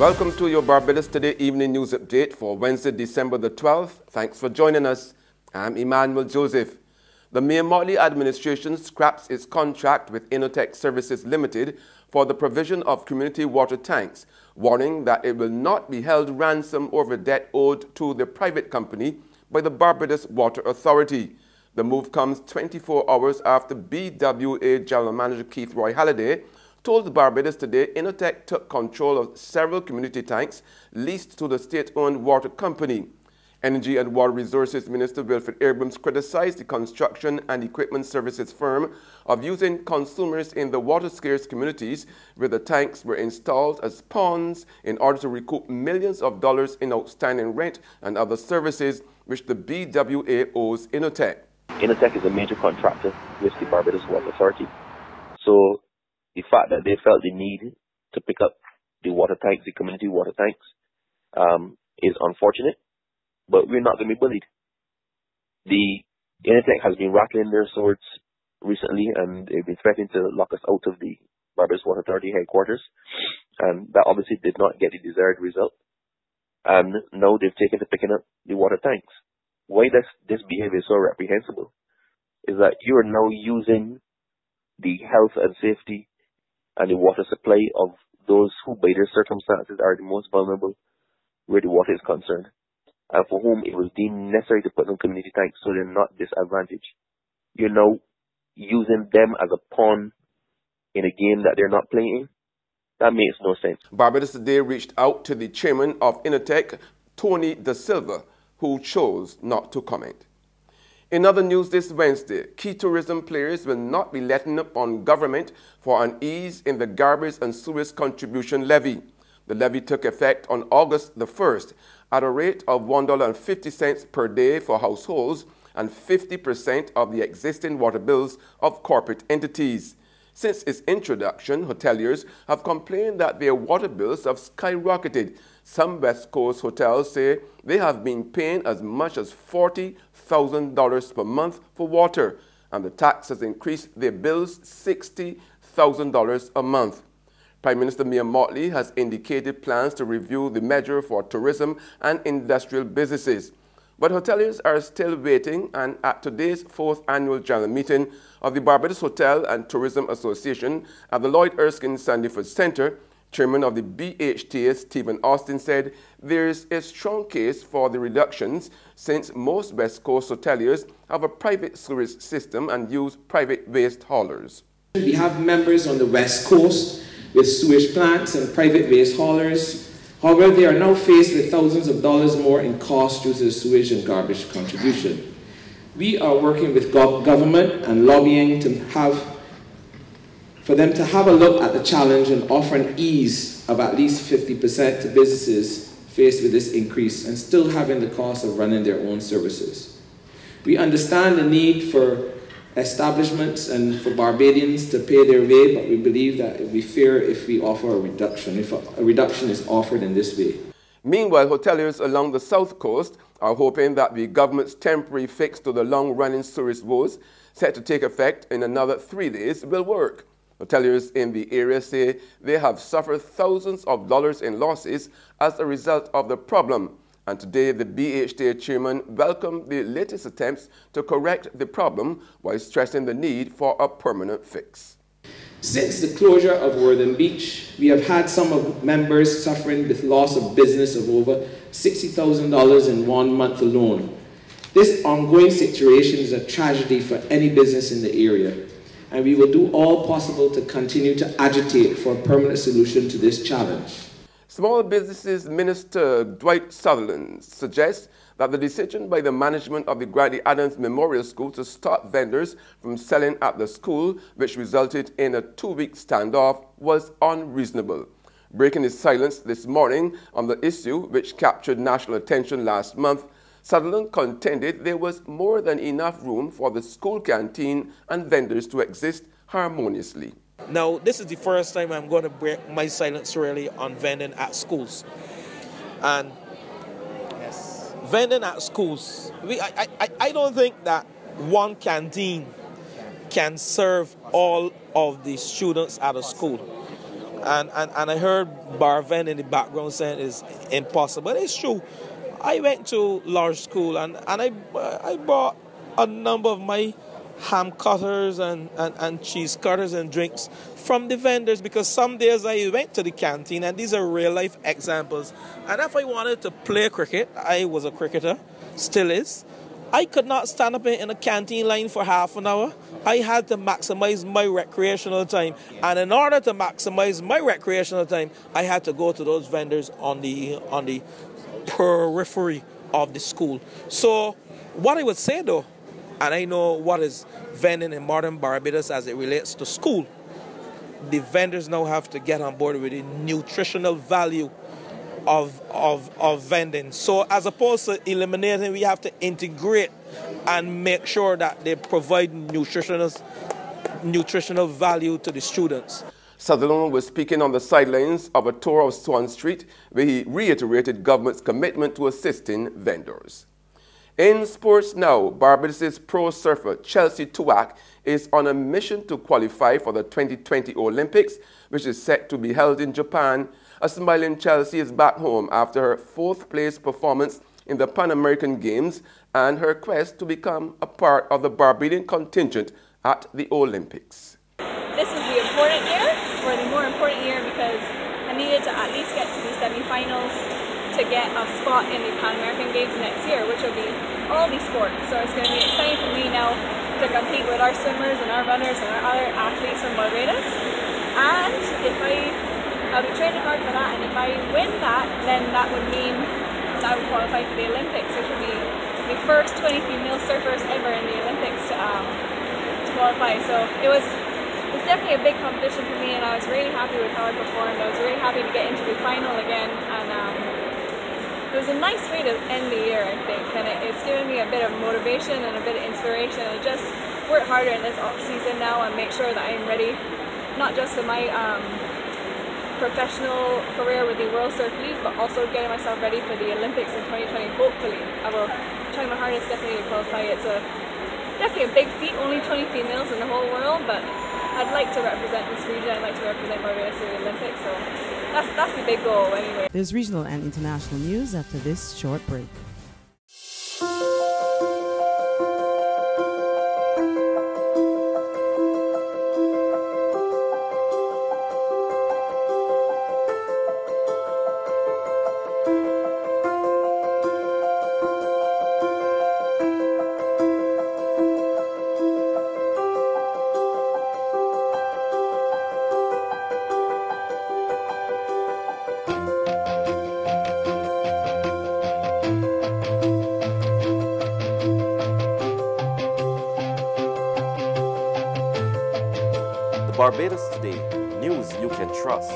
Welcome to your Barbados Today Evening News Update for Wednesday, December the 12th. Thanks for joining us. I'm Emmanuel Joseph. The Mayor Motley administration scraps its contract with Innotech Services Limited for the provision of community water tanks, warning that it will not be held ransom over debt owed to the private company by the Barbados Water Authority. The move comes 24 hours after BWA General Manager Keith Roy Halliday told Barbados Today Innotech took control of several community tanks leased to the state-owned water company. Energy and Water Resources Minister Wilfred Abrams criticized the construction and equipment services firm of using consumers in the water-scarce communities where the tanks were installed as pawns in order to recoup millions of dollars in outstanding rent and other services which the BWA owes Innotech. Innotech is a major contractor with the Barbados Water Authority. So the fact that they felt the need to pick up the water tanks, the community water tanks, is unfortunate, but we're not going to be bullied. The Innotech has been rattling their swords recently, and they've been threatening to lock us out of the Barbados Water Authority headquarters, and that obviously did not get the desired result. And now they've taken to picking up the water tanks. Why this behavior is so reprehensible is that you are now using the health and safety and the water supply of those who by their circumstances are the most vulnerable where the water is concerned, and for whom it was deemed necessary to put on community tanks so they're not disadvantaged. You're now using them as a pawn in a game that they're not playing. That makes no sense. Barbados Today reached out to the chairman of Innotech, Tony Da Silva, who chose not to comment. In other news this Wednesday, key tourism players will not be letting up on government for an ease in the Garbage and Sewage contribution levy. The levy took effect on August the 1st at a rate of $1.50 per day for households and 50% of the existing water bills of corporate entities. Since its introduction, hoteliers have complained that their water bills have skyrocketed. Some West Coast hotels say they have been paying as much as $40,000 per month for water, and the tax has increased their bills $60,000 a month. Prime Minister Mayor Motley has indicated plans to review the measure for tourism and industrial businesses. But hoteliers are still waiting, and at today's 4th annual general meeting of the Barbados Hotel and Tourism Association at the Lloyd Erskine Sandiford Center, Chairman of the BHTA, Stephen Austin, said there is a strong case for the reductions since most West Coast hoteliers have a private sewage system and use private waste haulers. We have members on the West Coast with sewage plants and private waste haulers. However, they are now faced with thousands of dollars more in costs due to the sewage and garbage contribution. We are working with government and lobbying for them to have a look at the challenge and offer an ease of at least 50% to businesses faced with this increase and still having the cost of running their own services. We understand the need for establishments and for Barbadians to pay their way, but we believe that it would be fair if we offer a reduction, if a reduction is offered in this way. Meanwhile, hoteliers along the south coast are hoping that the government's temporary fix to the long-running sewage woes, set to take effect in another 3 days, will work. Hoteliers in the area say they have suffered thousands of dollars in losses as a result of the problem. And today, the BHTA chairman welcomed the latest attempts to correct the problem while stressing the need for a permanent fix. Since the closure of Worthing Beach, we have had some of members suffering with loss of business of over $60,000 in 1 month alone. This ongoing situation is a tragedy for any business in the area, and we will do all possible to continue to agitate for a permanent solution to this challenge. Small Businesses Minister Gov't Sutherland suggests that the decision by the management of the Grady Adams Memorial School to stop vendors from selling at the school, which resulted in a 2-week standoff, was unreasonable. Breaking his silence this morning on the issue, which captured national attention last month, Sutherland contended there was more than enough room for the school canteen and vendors to exist harmoniously. Now, this is the first time I'm going to break my silence really on vending at schools. And vending at schools, I don't think that one canteen can serve all of the students at a school. And I heard Barven in the background saying it's impossible. It's true. I went to large school and I bought a number of my ham cutters and cheese cutters and drinks from the vendors, because some days I went to the canteen, and these are real life examples. And if I wanted to play cricket, I was a cricketer, still is, I could not stand up in a canteen line for half an hour. I had to maximize my recreational time. And in order to maximize my recreational time, I had to go to those vendors on the periphery of the school. So what I would say though, and I know what is vending in modern Barbados as it relates to school, the vendors now have to get on board with the nutritional value of vending. So as opposed to eliminating, we have to integrate and make sure that they provide nutritional value to the students. Sutherland was speaking on the sidelines of a tour of Swan Street, where he reiterated government's commitment to assisting vendors. In sports now, Barbados' pro surfer Chelsea Tuach is on a mission to qualify for the 2020 Olympics, which is set to be held in Japan. A smiling Chelsea is back home after her fourth-place performance in the Pan American Games and her quest to become a part of the Barbadian contingent at the Olympics. This is the important year, or the more important year, because I needed to at least get to the semi-finals to get a spot in the Pan American Games next year, which will be all these sports. So it's going to be exciting for me now to compete with our swimmers and our runners and our other athletes from Barbados. And I'll be training hard for that, and if I win that, then that would mean I would qualify for the Olympics, which would be the first 20 female surfers ever in the Olympics to qualify. So it's definitely a big competition for me, and I was really happy with how I performed. I was really happy to get into the final again, and it was a nice way to end the year, I think, and it's given me a bit of motivation and a bit of inspiration, and just work harder in this off-season now and make sure that I'm ready, not just for my professional career with the World Surf League, but also getting myself ready for the Olympics in 2020. Hopefully, I will try my hardest definitely to qualify. It's definitely a big feat, only 20 females in the whole world, but I'd like to represent this region. I'd like to represent Barbados in the Olympics, so that's the big goal anyway. There's regional and international news after this short break. Barbados Today, news you can trust.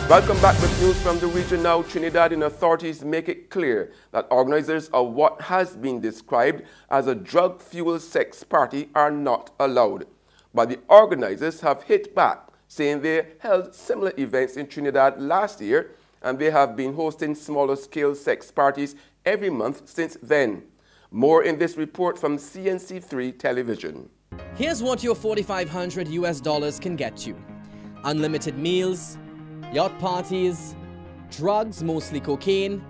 Welcome back with news from the region now. Trinidadian authorities make it clear that organizers of what has been described as a drug-fueled sex party are not allowed. But the organizers have hit back, saying they held similar events in Trinidad last year, and they have been hosting smaller-scale sex parties every month since then. More in this report from CNC3 Television. Here's what your $4,500 can get you. Unlimited meals, yacht parties, drugs, mostly cocaine,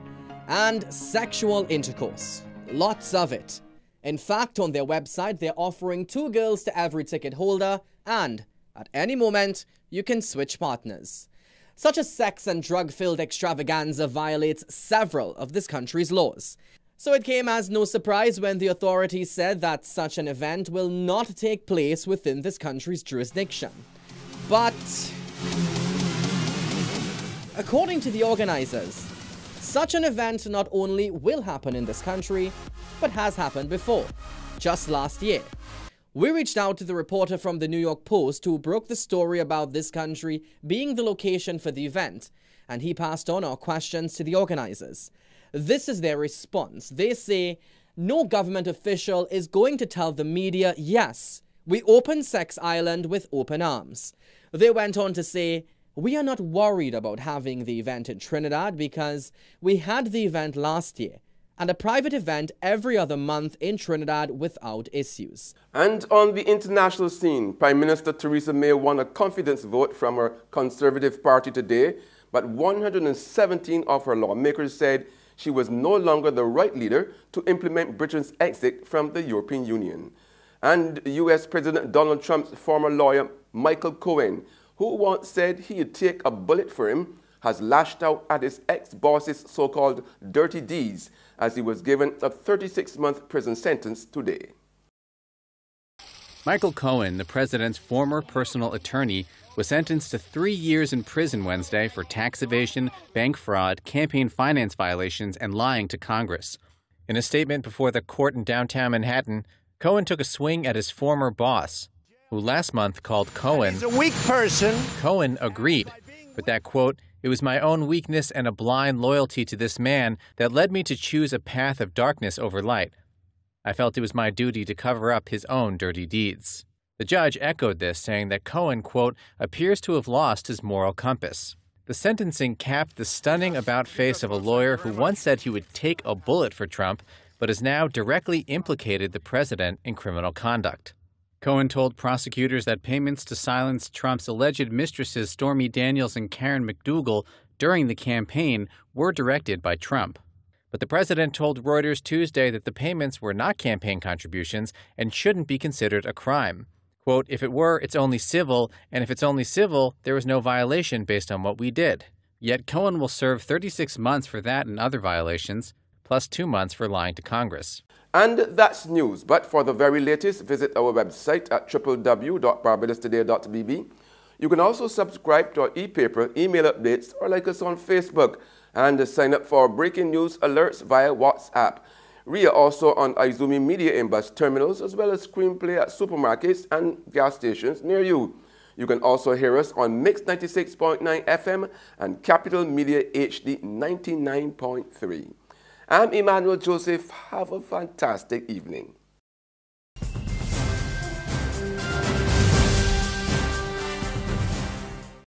and sexual intercourse. Lots of it. In fact, on their website, they're offering 2 girls to every ticket holder, and at any moment, you can switch partners. Such a sex and drug-filled extravaganza violates several of this country's laws. So it came as no surprise when the authorities said that such an event will not take place within this country's jurisdiction. But according to the organizers, such an event not only will happen in this country, but has happened before, just last year. We reached out to the reporter from the New York Post who broke the story about this country being the location for the event, and he passed on our questions to the organizers. This is their response. They say no government official is going to tell the media, yes, we open Sex Island with open arms. They went on to say, we are not worried about having the event in Trinidad because we had the event last year and a private event every other month in Trinidad without issues. And on the international scene, Prime Minister Theresa May won a confidence vote from her Conservative Party today, but 117 of her lawmakers said she was no longer the right leader to implement Britain's exit from the European Union. And U.S. President Donald Trump's former lawyer, Michael Cohen, who once said he'd take a bullet for him, has lashed out at his ex-boss's so-called dirty deeds as he was given a 36-month prison sentence today. Michael Cohen, the president's former personal attorney, was sentenced to 3 years in prison Wednesday for tax evasion, bank fraud, campaign finance violations, and lying to Congress. In a statement before the court in downtown Manhattan, Cohen took a swing at his former boss, who last month called Cohen "He's a weak person." Cohen agreed, but that, quote, "It was my own weakness and a blind loyalty to this man that led me to choose a path of darkness over light. I felt it was my duty to cover up his own dirty deeds." The judge echoed this, saying that Cohen, quote, "appears to have lost his moral compass." The sentencing capped the stunning about-face of a lawyer who once said he would take a bullet for Trump, but has now directly implicated the president in criminal conduct. Cohen told prosecutors that payments to silence Trump's alleged mistresses Stormy Daniels and Karen McDougal during the campaign were directed by Trump. But the president told Reuters Tuesday that the payments were not campaign contributions and shouldn't be considered a crime. Quote, "If it were, it's only civil, and if it's only civil, there was no violation based on what we did." Yet Cohen will serve 36 months for that and other violations, plus 2 months for lying to Congress. And that's news, but for the very latest, visit our website at www.barbadostoday.bb. You can also subscribe to our e-paper, email updates, or like us on Facebook, and sign up for breaking news alerts via WhatsApp. We are also on Izumi Media in bus terminals, as well as Screenplay at supermarkets and gas stations near you. You can also hear us on Mix 96.9 FM and Capital Media HD 99.3. I'm Emmanuel Joseph. Have a fantastic evening.